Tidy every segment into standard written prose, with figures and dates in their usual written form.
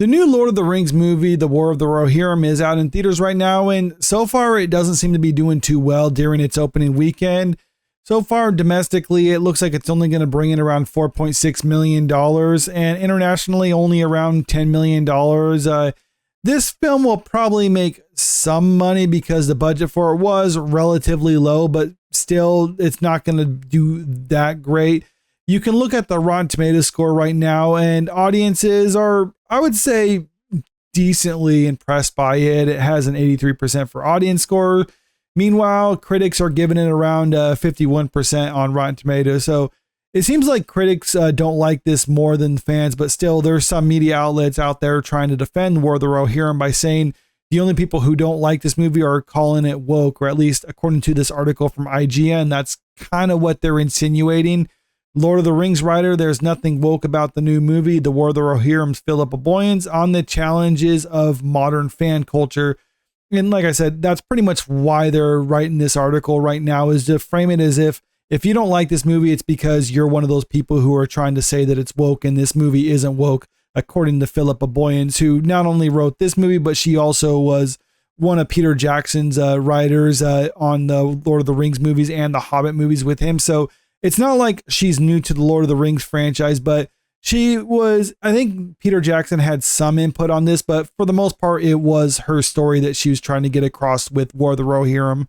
The new Lord of the Rings movie, The War of the Rohirrim, is out in theaters right now, and so far it doesn't seem to be doing too well during its opening weekend. So far, domestically, it looks like it's only going to bring in around $4.6 million, and internationally, only around $10 million. This film will probably make some money because the budget for it was relatively low, but still, it's not going to do that great. You can look at the Rotten Tomatoes score right now, and audiences are, I would say, decently impressed by it. It has an 83% for audience score. Meanwhile, critics are giving it around 51% on Rotten Tomatoes. So it seems like critics don't like this more than fans, but still there's some media outlets out there trying to defend War of the Rohirrim by saying the only people who don't like this movie are calling it woke, or at least according to this article from IGN, that's kind of what they're insinuating. Lord of the Rings writer, there's nothing woke about the new movie, The War of the Rohirrim's Philippa Boyens, on the challenges of modern fan culture. And like I said, that's pretty much why they're writing this article right now, is to frame it as if you don't like this movie, it's because you're one of those people who are trying to say that it's woke, and this movie isn't woke, according to Philippa Boyens, who not only wrote this movie, but she also was one of Peter Jackson's writers on the Lord of the Rings movies and the Hobbit movies with him. So it's not like she's new to the Lord of the Rings franchise, but she was, I think Peter Jackson had some input on this, but for the most part, it was her story that she was trying to get across with War of the Rohirrim.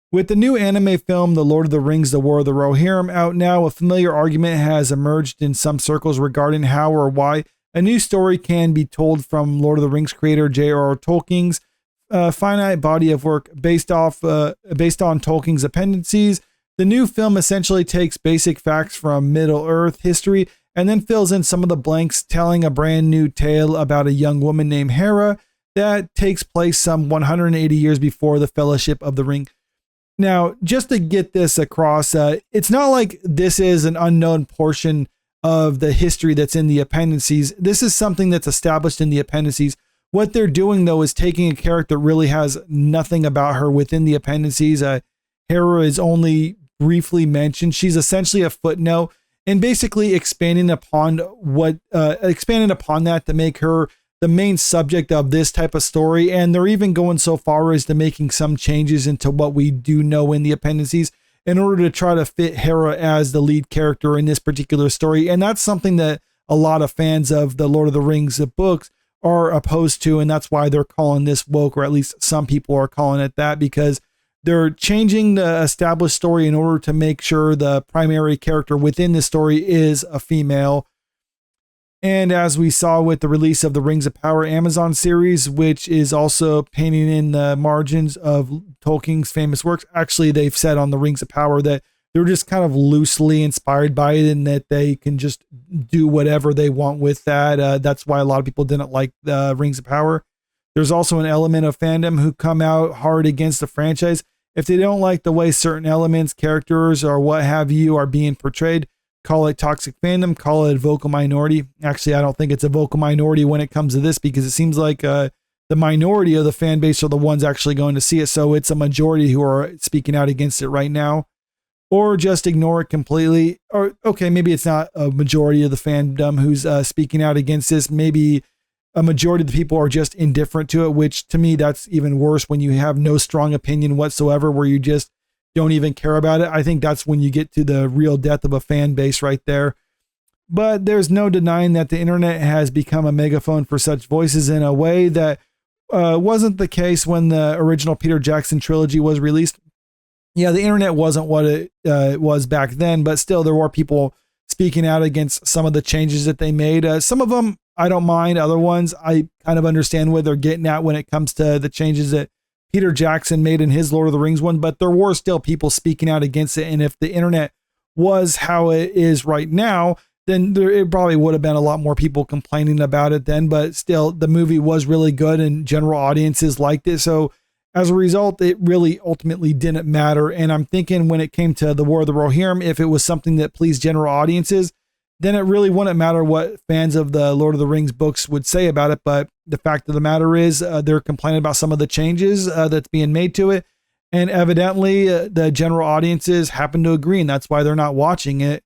With the new anime film, The Lord of the Rings, The War of the Rohirrim, out now, a familiar argument has emerged in some circles regarding how or why a new story can be told from Lord of the Rings creator j.r.r. Tolkien's finite body of work based on Tolkien's appendices. The new film essentially takes basic facts from Middle-earth history and then fills in some of the blanks, telling a brand new tale about a young woman named Hera that takes place some 180 years before the Fellowship of the Ring. Now, just to get this across, it's not like this is an unknown portion of the history that's in the appendices. This is something that's established in the appendices. What they're doing, though, is taking a character that really has nothing about her within the appendices. Hera is only briefly mentioned. She's essentially a footnote, and basically expanding upon that to make her the main subject of this type of story. And they're even going so far as to making some changes into what we do know in the appendices in order to try to fit Hera as the lead character in this particular story. And that's something that a lot of fans of the Lord of the Rings books are opposed to, and that's why they're calling this woke, or at least some people are calling it that, because they're changing the established story in order to make sure the primary character within the story is a female. And as we saw with the release of the Rings of Power Amazon series, which is also painting in the margins of Tolkien's famous works, actually they've said on the Rings of Power that they're just kind of loosely inspired by it and that they can just do whatever they want with that. That's why a lot of people didn't like the Rings of Power. There's also an element of fandom who come out hard against the franchise. If they don't like the way certain elements, characters, or what have you are being portrayed, call it toxic fandom, call it a vocal minority. Actually, I don't think it's a vocal minority when it comes to this, because it seems like the minority of the fan base are the ones actually going to see it. So it's a majority who are speaking out against it right now. Or just ignore it completely. Or, okay, maybe it's not a majority of the fandom who's speaking out against this. Maybe a majority of the people are just indifferent to it, which to me, that's even worse when you have no strong opinion whatsoever, where you just don't even care about it. I think that's when you get to the real death of a fan base right there. But there's no denying that the internet has become a megaphone for such voices in a way that wasn't the case when the original Peter Jackson trilogy was released. Yeah, the internet wasn't what it was back then, but still there were people speaking out against some of the changes that they made. Some of them I don't mind. Other ones I kind of understand what they're getting at when it comes to the changes that Peter Jackson made in his Lord of the Rings one, but there were still people speaking out against it. And if the internet was how it is right now, then it probably would have been a lot more people complaining about it then, but still the movie was really good and general audiences liked it. So as a result, it really ultimately didn't matter. And I'm thinking when it came to The War of the Rohirrim, if it was something that pleased general audiences, then it really wouldn't matter what fans of the Lord of the Rings books would say about it. But the fact of the matter is they're complaining about some of the changes that's being made to it. And evidently the general audiences happen to agree, and that's why they're not watching it.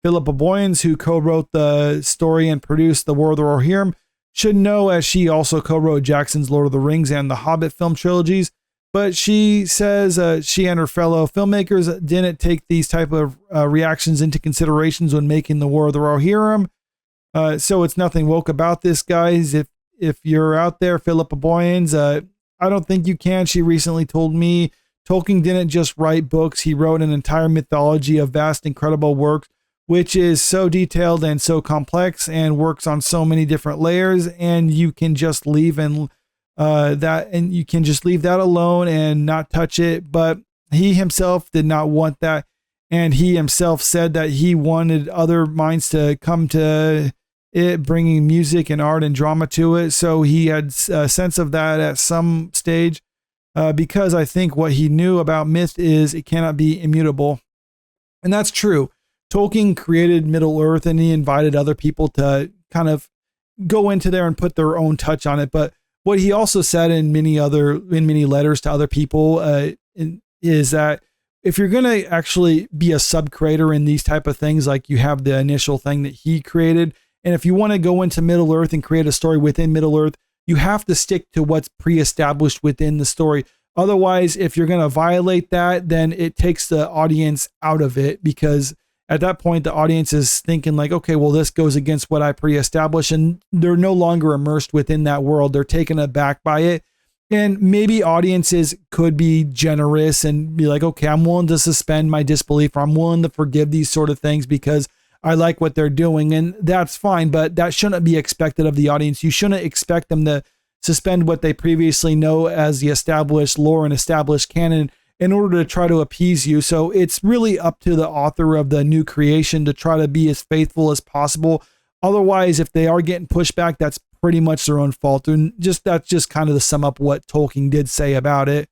Philippa Boyens, who co-wrote the story and produced The War of the Rohirrim, should know, as she also co-wrote Jackson's Lord of the Rings and the Hobbit film trilogies. But she says she and her fellow filmmakers didn't take these type of reactions into considerations when making The War of the Rohirrim. So it's nothing woke about this, guys. If you're out there, Philippa Boyens, I don't think you can. She recently told me Tolkien didn't just write books. He wrote an entire mythology of vast, incredible works, which is so detailed and so complex and works on so many different layers. And you can just leave you can just leave that alone and not touch it. But he himself did not want that. And he himself said that he wanted other minds to come to it, bringing music and art and drama to it. So he had a sense of that at some stage, because I think what he knew about myth is it cannot be immutable. And that's true. Tolkien created Middle Earth and he invited other people to kind of go into there and put their own touch on it. But what he also said in many letters to other people is that if you're going to actually be a sub-creator in these type of things, like you have the initial thing that he created, and if you want to go into Middle Earth and create a story within Middle Earth, you have to stick to what's pre-established within the story. Otherwise, if you're going to violate that, then it takes the audience out of it, because at that point, the audience is thinking like, okay, well, this goes against what I pre-established, and they're no longer immersed within that world. They're taken aback by it. And maybe audiences could be generous and be like, okay, I'm willing to suspend my disbelief, or I'm willing to forgive these sort of things because I like what they're doing. And that's fine, but that shouldn't be expected of the audience. You shouldn't expect them to suspend what they previously know as the established lore and established canon in order to try to appease you. So it's really up to the author of the new creation to try to be as faithful as possible. Otherwise, if they are getting pushback, that's pretty much their own fault. And that's just kind of to sum up what Tolkien did say about it.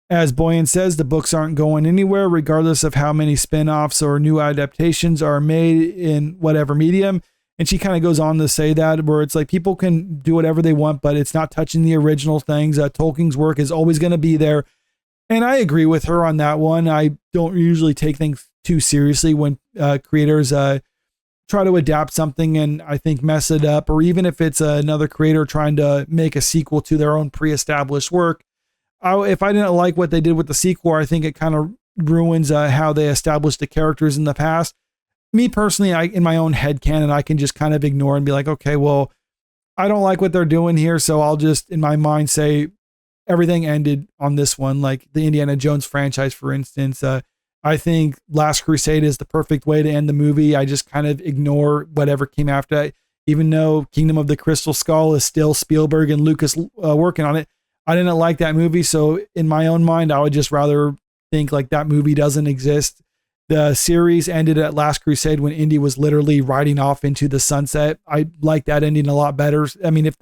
As Boyan says, the books aren't going anywhere, regardless of how many spin-offs or new adaptations are made in whatever medium. And she kind of goes on to say that, where it's like people can do whatever they want, but it's not touching the original things. Tolkien's work is always going to be there. And I agree with her on that one. I don't usually take things too seriously when creators try to adapt something and I think mess it up, or even if it's another creator trying to make a sequel to their own pre-established work. If I didn't like what they did with the sequel, I think it kind of ruins how they established the characters in the past. Me personally, in my own head canon, I can just kind of ignore and be like, okay, well, I don't like what they're doing here, so I'll just, in my mind, say everything ended on this one. Like the Indiana Jones franchise, for instance. I think Last Crusade is the perfect way to end the movie. I just kind of ignore whatever came after it. Even though Kingdom of the Crystal Skull is still Spielberg and Lucas working on it, I didn't like that movie. So in my own mind, I would just rather think like that movie doesn't exist. The series ended at Last Crusade when Indy was literally riding off into the sunset. I like that ending a lot better. I mean, if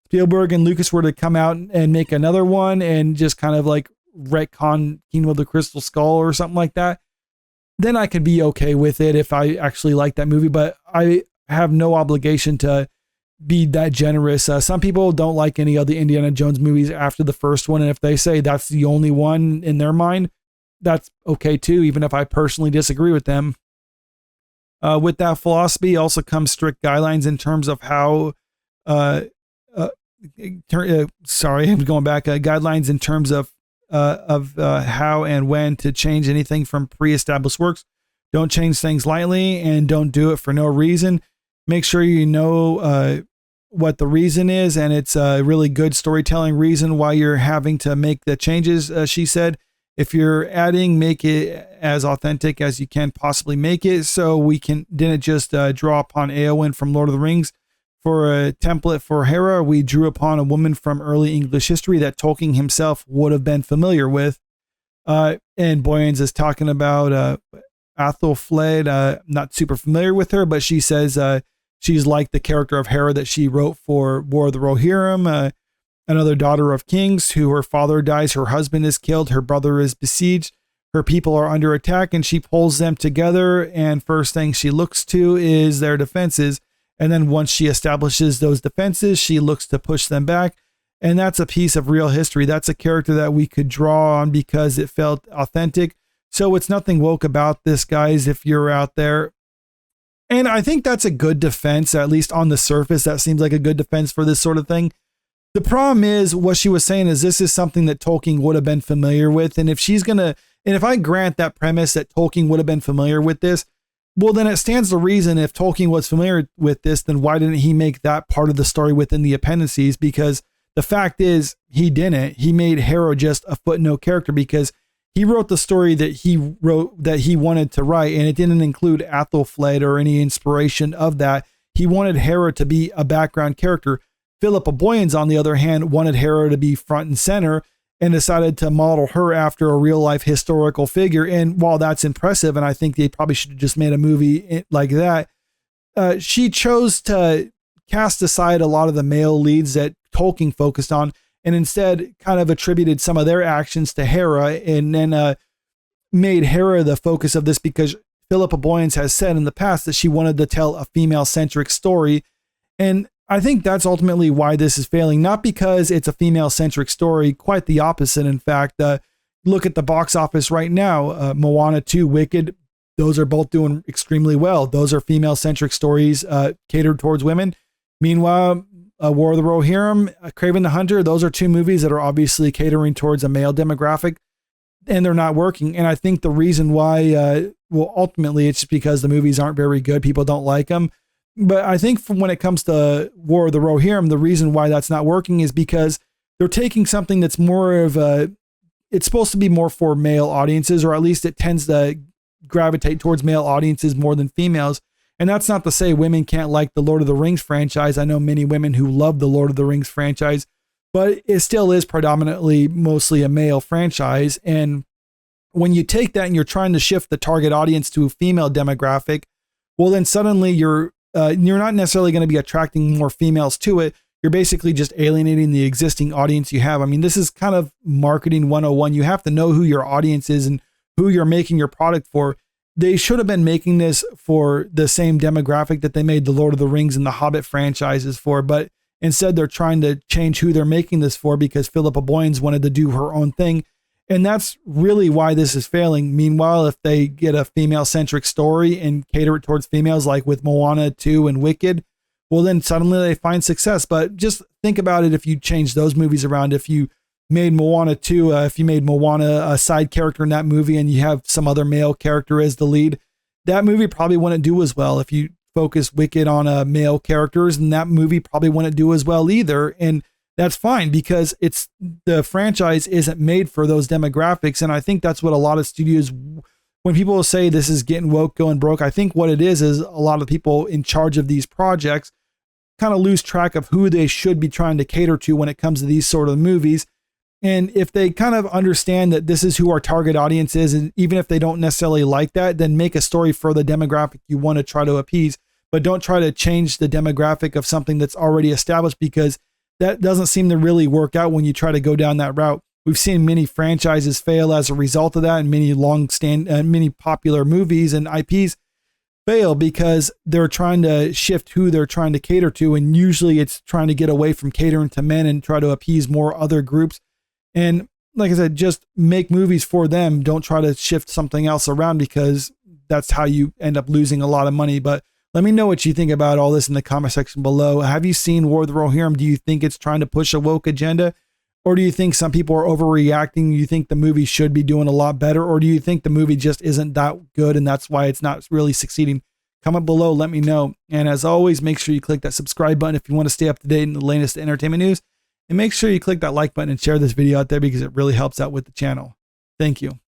Spielberg and Lucas were to come out and make another one and just kind of like retcon Kingdom of the Crystal Skull or something like that, then I could be okay with it if I actually like that movie. But I have no obligation to be that generous. Some people don't like any of the Indiana Jones movies after the first one, and if they say that's the only one in their mind, that's okay too, even if I personally disagree with them. With that philosophy also comes strict guidelines in terms of how sorry, I'm going back. Guidelines in terms of how and when to change anything from pre-established works. Don't change things lightly and don't do it for no reason. Make sure you know what the reason is, and it's a really good storytelling reason why you're having to make the changes, she said. If you're adding, make it as authentic as you can possibly make it. So we didn't just draw upon Eowyn from Lord of the Rings. For a template for Hera, we drew upon a woman from early English history that Tolkien himself would have been familiar with. And Boyens is talking about Athelflaed. Not super familiar with her, but she says she's like the character of Hera that she wrote for War of the Rohirrim, another daughter of kings who her father dies, her husband is killed, her brother is besieged, her people are under attack, and she pulls them together. And first thing she looks to is their defenses. And then once she establishes those defenses, she looks to push them back. And that's a piece of real history. That's a character that we could draw on because it felt authentic. So it's nothing woke about this, guys. If you're out there, And I think that's a good defense, at least on the surface. That seems like a good defense for this sort of thing. The problem is what she was saying is this is something that Tolkien would have been familiar with. And if I grant that premise that Tolkien would have been familiar with this, well, then it stands to reason if Tolkien was familiar with this, then why didn't he make that part of the story within the appendices? Because the fact is he didn't. He made Harrow just a footnote character because he wrote the story that he wanted to write, and it didn't include Athelflaed or any inspiration of that. He wanted Harrow to be a background character. Philippa Boyens, on the other hand, wanted Harrow to be front and center and decided to model her after a real life historical figure. And while that's impressive, and I think they probably should have just made a movie like that, she chose to cast aside a lot of the male leads that Tolkien focused on and instead kind of attributed some of their actions to Hera, and then made Hera the focus of this because Philippa Boyens has said in the past that she wanted to tell a female-centric story. And I think that's ultimately why this is failing, not because it's a female-centric story, quite the opposite. In fact, look at the box office right now. Moana 2, Wicked, those are both doing extremely well. Those are female-centric stories catered towards women. Meanwhile, War of the Rohirrim, Kraven the Hunter, those are two movies that are obviously catering towards a male demographic, and they're not working. And I think the reason why, ultimately it's just because the movies aren't very good. People don't like them. But I think when it comes to War of the Rohirrim, the reason why that's not working is because they're taking something that's more of it's supposed to be more for male audiences, or at least it tends to gravitate towards male audiences more than females. And that's not to say women can't like the Lord of the Rings franchise. I know many women who love the Lord of the Rings franchise, but it still is predominantly mostly a male franchise. And when you take that and you're trying to shift the target audience to a female demographic, well, then suddenly you're not necessarily going to be attracting more females to it. You're basically just alienating the existing audience you have. I mean, this is kind of marketing 101. You have to know who your audience is and who you're making your product for. They should have been making this for the same demographic that they made the Lord of the Rings and the Hobbit franchises for, but instead they're trying to change who they're making this for because Philippa Boyens wanted to do her own thing. And that's really why this is failing. Meanwhile, if they get a female-centric story and cater it towards females, like with Moana 2 and Wicked, well, then suddenly they find success. But just think about it if you change those movies around. If you made Moana 2, if you made Moana a side character in that movie and you have some other male character as the lead, that movie probably wouldn't do as well. If you focus Wicked on male characters, and that movie probably wouldn't do as well either. And that's fine because the franchise isn't made for those demographics. And I think that's what a lot of studios, when people say this is getting woke, going broke, I think what it is a lot of people in charge of these projects kind of lose track of who they should be trying to cater to when it comes to these sort of movies. And if they kind of understand that this is who our target audience is, and even if they don't necessarily like that, then make a story for the demographic you want to try to appease, but don't try to change the demographic of something that's already established, because that doesn't seem to really work out when you try to go down that route. We've seen many franchises fail as a result of that, and many popular movies and IPs fail because they're trying to shift who they're trying to cater to, and usually it's trying to get away from catering to men and try to appease more other groups. And like I said, just make movies for them. Don't try to shift something else around, because that's how you end up losing a lot of money. But let me know what you think about all this in the comment section below. Have you seen War of the Rohirrim? Do you think it's trying to push a woke agenda? Or do you think some people are overreacting? You think the movie should be doing a lot better? Or do you think the movie just isn't that good and that's why it's not really succeeding? Comment below, let me know. And as always, make sure you click that subscribe button if you want to stay up to date in the latest entertainment news. And make sure you click that like button and share this video out there, because it really helps out with the channel. Thank you.